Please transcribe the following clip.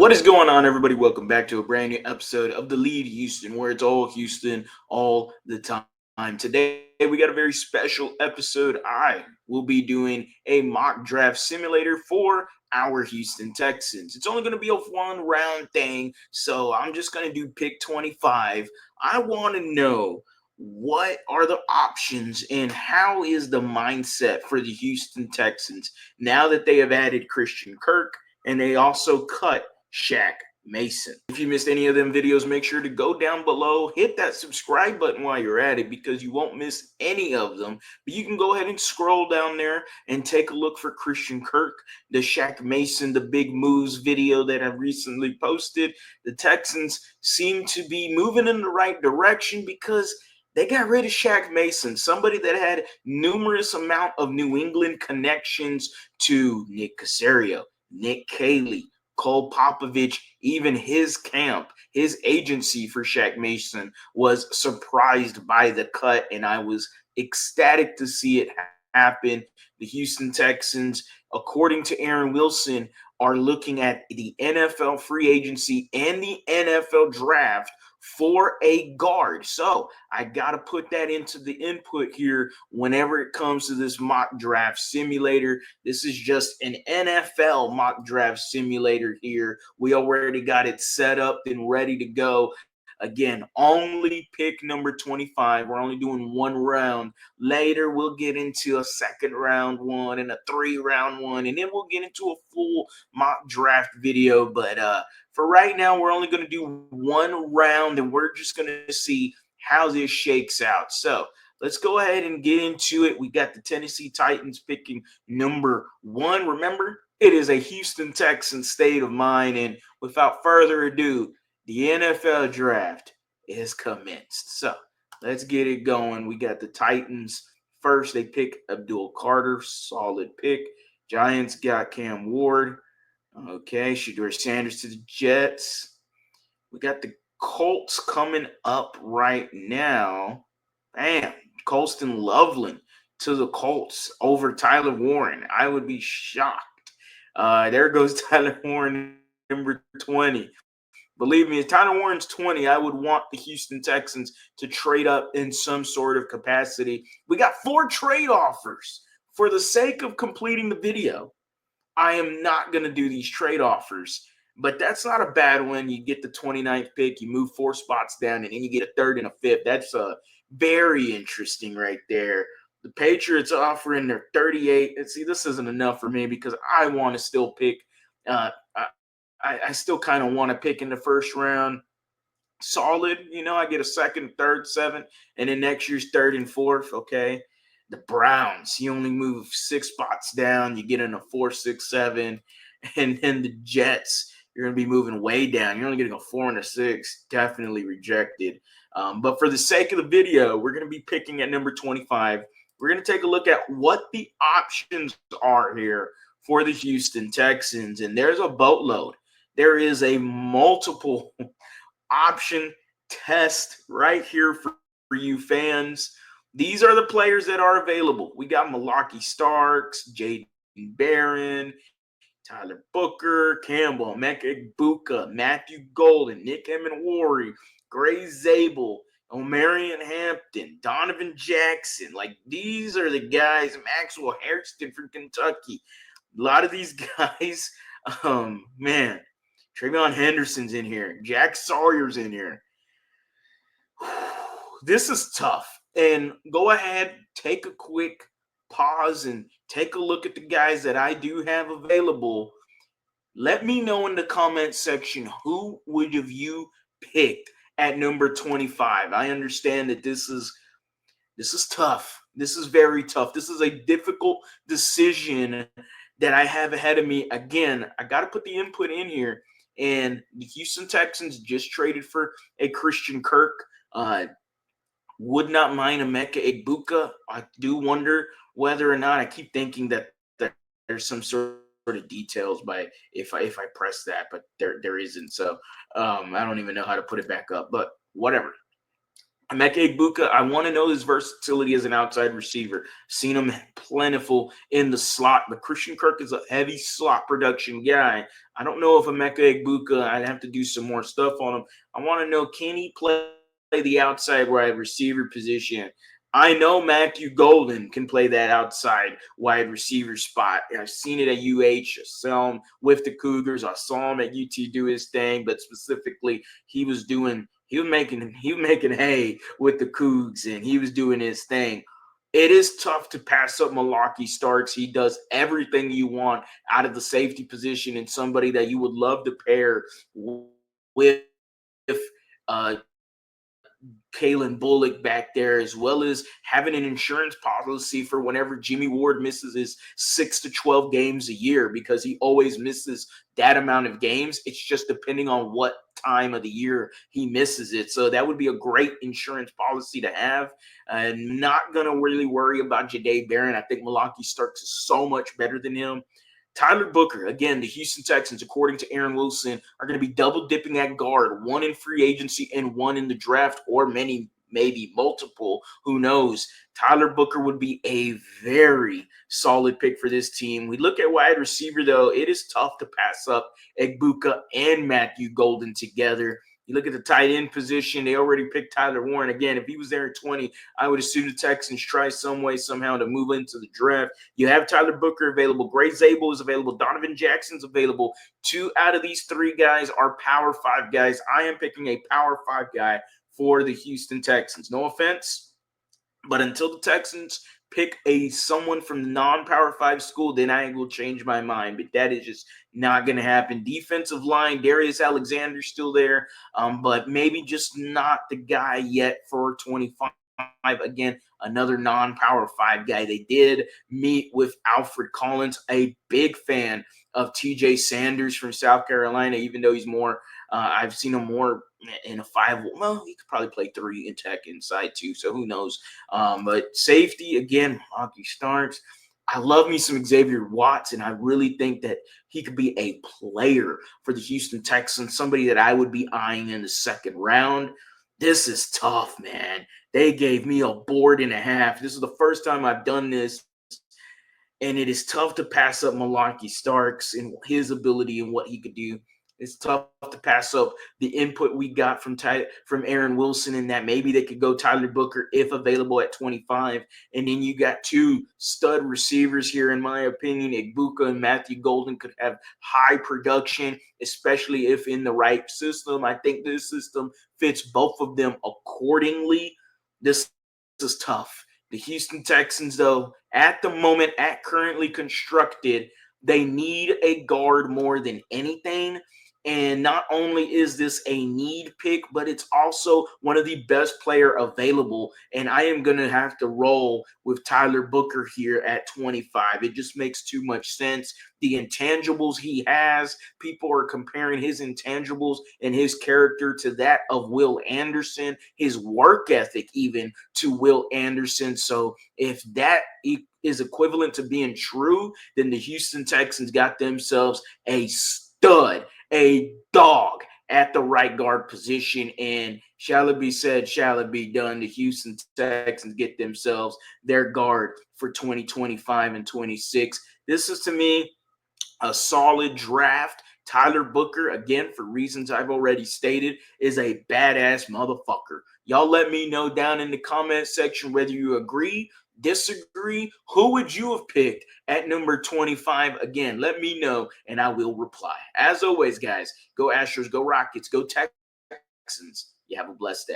What is going on, everybody? Welcome back to a brand new episode of TheLead Houston, where it's all Houston all the time. Today, we got a very special episode. I will be doing a mock draft simulator for our Houston Texans. It's only going to be a one round thing, so I'm just going to do pick 25. I want to know what are the options and how is the mindset for the Houston Texans now that they have added Christian Kirk and they also cut Shaq Mason. If you missed any of them videos, make sure to go down below, hit that subscribe button while you're at it because you won't miss any of them. But you can go ahead and scroll down there and take a look for Christian Kirk, the Shaq Mason, the big moves video that I've recently posted. The Texans seem to be moving in the right direction because they got rid of Shaq Mason, somebody that had numerous amount of New England connections to Nick Caserio, Nick Caley, Cole Popovich, even his camp, his agency for Shaq Mason was surprised by the cut, and I was ecstatic to see it happen. The Houston Texans, according to Aaron Wilson, are looking at the NFL free agency and the NFL draft for a guard. So I got to put that into the input here whenever it comes to this mock draft simulator. This is just an NFL mock draft simulator here. We already got it set up and ready to go. Again, only pick number 25. We're only doing one round. Later, we'll get into a second round one and a 3-round one, and then we'll get into a full mock draft video. But for right now, we're only going to do one round, and we're just going to see how this shakes out. So let's go ahead and get into it. We got the Tennessee Titans picking number 1. Remember, it is a Houston Texans state of mind, and without further ado, the NFL draft is commenced. So let's get it going. We got the Titans first. They pick Abdul Carter, solid pick. Giants got Cam Ward. Okay, Shedeur Sanders to the Jets. We got the Colts coming up right now. Bam, Colston Loveland to the Colts over Tyler Warren. I would be shocked. There goes Tyler Warren, number 20. Believe me, if Tyler Warren's 20, I would want the Houston Texans to trade up in some sort of capacity. We got 4 trade offers. For the sake of completing the video, I am not going to do these trade offers, but that's not a bad one. You get the 29th pick, you move 4 spots down, and then you get a 3rd and a 5th. That's very interesting right there. The Patriots offering their 38. And see, this isn't enough for me because I want to still pick I still kind of want to pick in the first round. Solid, I get a 2nd, 3rd, 7th, and then next year's 3rd and 4th. Okay. The Browns, you only move 6 spots down. You get in a 4, 6, 7. And then the Jets, you're going to be moving way down. You're only getting a 4 and a 6. Definitely rejected. But for the sake of the video, we're going to be picking at number 25. We're going to take a look at what the options are here for the Houston Texans. And there's a boatload. There is a multiple option test right here for you fans. These are the players that are available. We got Malaki Starks, Jaden Barron, Tyler Booker, Campbell, Emeka Egbuka, Matthew Golden, Nick Emenwari, Gray Zabel, Omarion Hampton, Donovan Jackson. Like, these are the guys. Maxwell Hairston from Kentucky. A lot of these guys, man. Travion Henderson's in here. Jack Sawyer's in here. This is tough. And go ahead, take a quick pause and take a look at the guys that I do have available. Let me know in the comment section, who would have you picked at number 25? I understand that this is tough. This is very tough. This is a difficult decision that I have ahead of me. Again, I got to put the input in here. And the Houston Texans just traded for a Christian Kirk. Would not mind Emeka Egbuka. I do wonder whether or not, I keep thinking that there's some sort of details by if I press that, but there isn't. So I don't even know how to put it back up, but whatever. Emeka Egbuka, I want to know his versatility as an outside receiver. Seen him plentiful in the slot, but Christian Kirk is a heavy slot production guy. I don't know if Emeka Egbuka, I'd have to do some more stuff on him. I want to know, can he play the outside wide receiver position? I know Matthew Golden can play that outside wide receiver spot. I've seen it at UH. I saw him with the Cougars. I saw him at UT do his thing, but specifically, he was making hay with the Cougs, and he was doing his thing. It is tough to pass up Malaki Starks. He does everything you want out of the safety position, and somebody that you would love to pair with uh, Kalen Bullock back there, as well as having an insurance policy for whenever Jimmy Ward misses his 6 to 12 games a year, because he always misses that amount of games. It's just depending on what time of the year he misses it. So that would be a great insurance policy to have. I'm not going to really worry about Jahdae Barron. I think Malaki Starks is so much better than him. Tyler Booker, again, the Houston Texans, according to Aaron Wilson, are going to be double dipping at guard, one in free agency and one in the draft, or maybe multiple. Who knows? Tyler Booker would be a very solid pick for this team. We look at wide receiver, though, it is tough to pass up Egbuka and Matthew Golden together. You look at the tight end position, they already picked Tyler Warren. Again, if he was there at 20, I would assume the Texans try some way, somehow to move into the draft. You have Tyler Booker available. Gray Zabel is available. Donovan Jackson's available. Two out of these three guys are Power 5 guys. I am picking a Power 5 guy for the Houston Texans. No offense, but until the Texans pick someone from the non-Power 5 school, then I will change my mind. But that is just not going to happen. Defensive line, Darius Alexander's still there, but maybe just not the guy yet for 25. Again, another non-Power 5 guy. They did meet with Alfred Collins, a big fan of TJ Sanders from South Carolina, even though he's more, I've seen him more in a 5. Well, he could probably play 3 in tech inside too, so who knows. But safety, again, Hockey Starks. I love me some Xavier Watts, and I really think that he could be a player for the Houston Texans, somebody that I would be eyeing in the second round. This is tough, man. They gave me a board and a half. This is the first time I've done this, and it is tough to pass up Malaki Starks and his ability and what he could do. It's tough to pass up the input we got from Aaron Wilson, in that maybe they could go Tyler Booker if available at 25. And then you got two stud receivers here, in my opinion. Egbuka and Matthew Golden could have high production, especially if in the right system. I think this system fits both of them accordingly. This is tough. The Houston Texans, though, at the moment, at currently constructed, they need a guard more than anything. And not only is this a need pick, but it's also one of the best player available. And I am going to have to roll with Tyler Booker here at 25. It just makes too much sense. The intangibles he has, people are comparing his intangibles and his character to that of Will Anderson, his work ethic even to Will Anderson. So if that is equivalent to being true, then the Houston Texans got themselves a stud, a dog at the right guard position. And shall it be said, shall it be done? The Houston Texans get themselves their guard for 2025 and 26. This is, to me, a solid draft. Tyler Booker, again, for reasons I've already stated, is a badass motherfucker. Y'all let me know down in the comment section whether you agree, disagree. Who would you have picked at number 25? Again, let me know and I will reply. As always, guys, go Astros, go Rockets, go Texans. You have a blessed day.